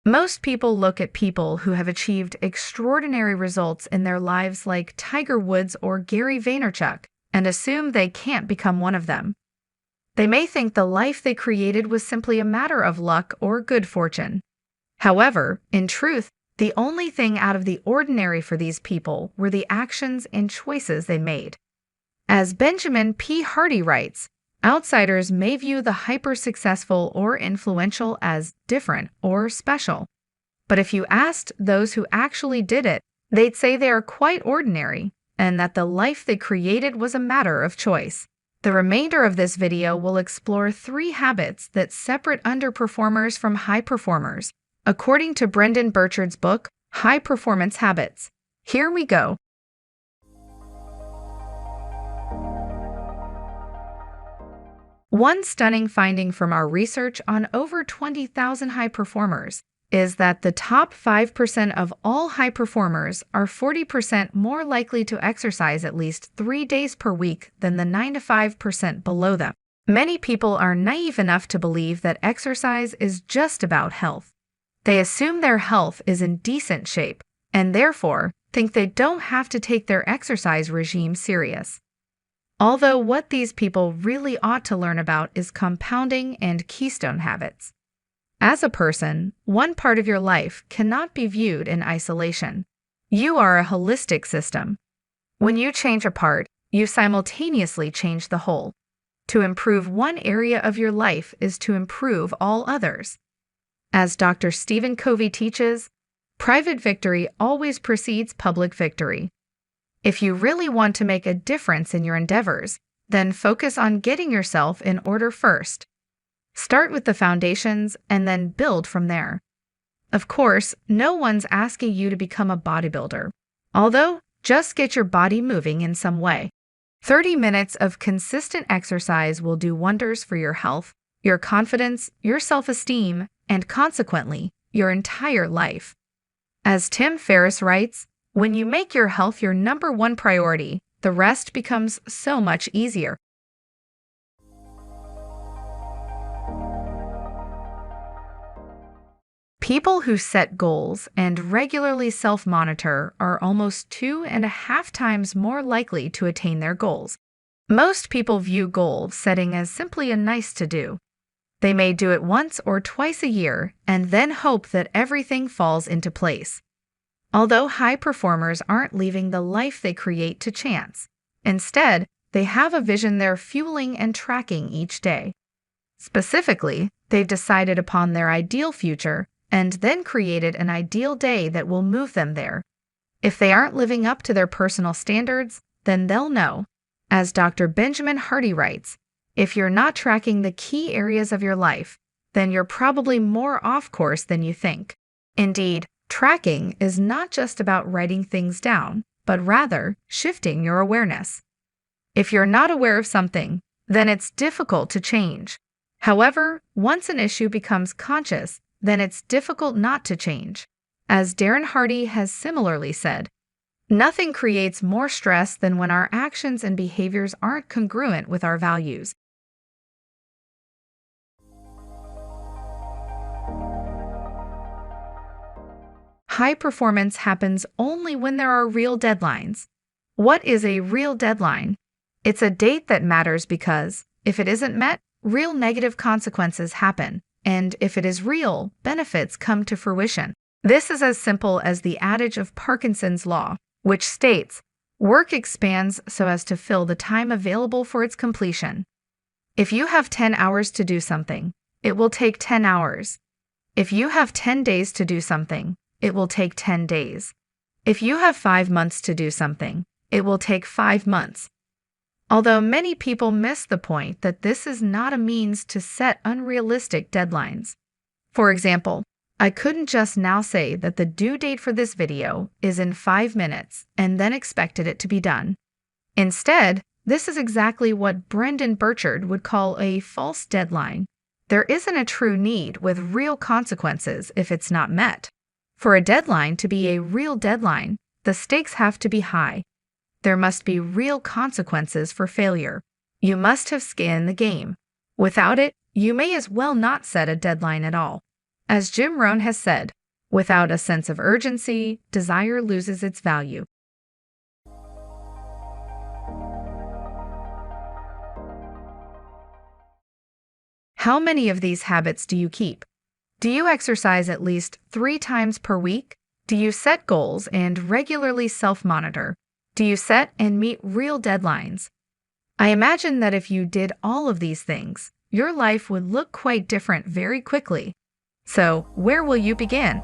Most people look at people who have achieved extraordinary results in their lives like Tiger Woods or Gary Vaynerchuk and assume they can't become one of them. They may think the life they created was simply a matter of luck or good fortune. However, in truth, the only thing out of the ordinary for these people were the actions and choices they made. As Benjamin P. Hardy writes, outsiders may view the hyper-successful or influential as different or special. But if you asked those who actually did it, they'd say they are quite ordinary and that the life they created was a matter of choice. The remainder of this video will explore 3 habits that separate underperformers from high performers, according to Brendan Burchard's book, High Performance Habits. Here we go. One stunning finding from our research on over 20,000 high performers is that the top 5% of all high performers are 40% more likely to exercise at least 3 days per week than the 9 to 5% below them. Many people are naive enough to believe that exercise is just about health. They assume their health is in decent shape and therefore think they don't have to take their exercise regime serious. Although what these people really ought to learn about is compounding and keystone habits. As a person, one part of your life cannot be viewed in isolation. You are a holistic system. When you change a part, you simultaneously change the whole. To improve one area of your life is to improve all others. As Dr. Stephen Covey teaches, private victory always precedes public victory. If you really want to make a difference in your endeavors, then focus on getting yourself in order first. Start with the foundations and then build from there. Of course, no one's asking you to become a bodybuilder, although just get your body moving in some way. 30 minutes of consistent exercise will do wonders for your health, your confidence, your self-esteem, and consequently, your entire life. As Tim Ferriss writes, when you make your health your number one priority, the rest becomes so much easier. People who set goals and regularly self-monitor are almost 2.5 times more likely to attain their goals. Most people view goal setting as simply a nice to-do. They may do it once or twice a year and then hope that everything falls into place. Although high performers aren't leaving the life they create to chance. Instead, they have a vision they're fueling and tracking each day. Specifically, they've decided upon their ideal future and then created an ideal day that will move them there. If they aren't living up to their personal standards, then they'll know. As Dr. Benjamin Hardy writes, if you're not tracking the key areas of your life, then you're probably more off course than you think. Indeed, tracking is not just about writing things down, but rather shifting your awareness. If you're not aware of something, then it's difficult to change. However, once an issue becomes conscious, then it's difficult not to change. As Darren Hardy has similarly said, nothing creates more stress than when our actions and behaviors aren't congruent with our values. High performance happens only when there are real deadlines. What is a real deadline? It's a date that matters because, if it isn't met, real negative consequences happen. And if it is real, benefits come to fruition. This is as simple as the adage of Parkinson's law, which states, work expands so as to fill the time available for its completion. If you have 10 hours to do something, it will take 10 hours. If you have 10 days to do something, it will take 10 days. If you have 5 months to do something, it will take 5 months. Although many people miss the point that this is not a means to set unrealistic deadlines. For example, I couldn't just now say that the due date for this video is in 5 minutes and then expected it to be done. Instead, this is exactly what Brendan Burchard would call a false deadline. There isn't a true need with real consequences if it's not met. For a deadline to be a real deadline, the stakes have to be high. There must be real consequences for failure. You must have skin in the game. Without it, you may as well not set a deadline at all. As Jim Rohn has said, without a sense of urgency, desire loses its value. How many of these habits do you keep? Do you exercise at least 3 times per week? Do you set goals and regularly self monitor? Do you set and meet real deadlines? I imagine that if you did all of these things, your life would look quite different very quickly. So, where will you begin?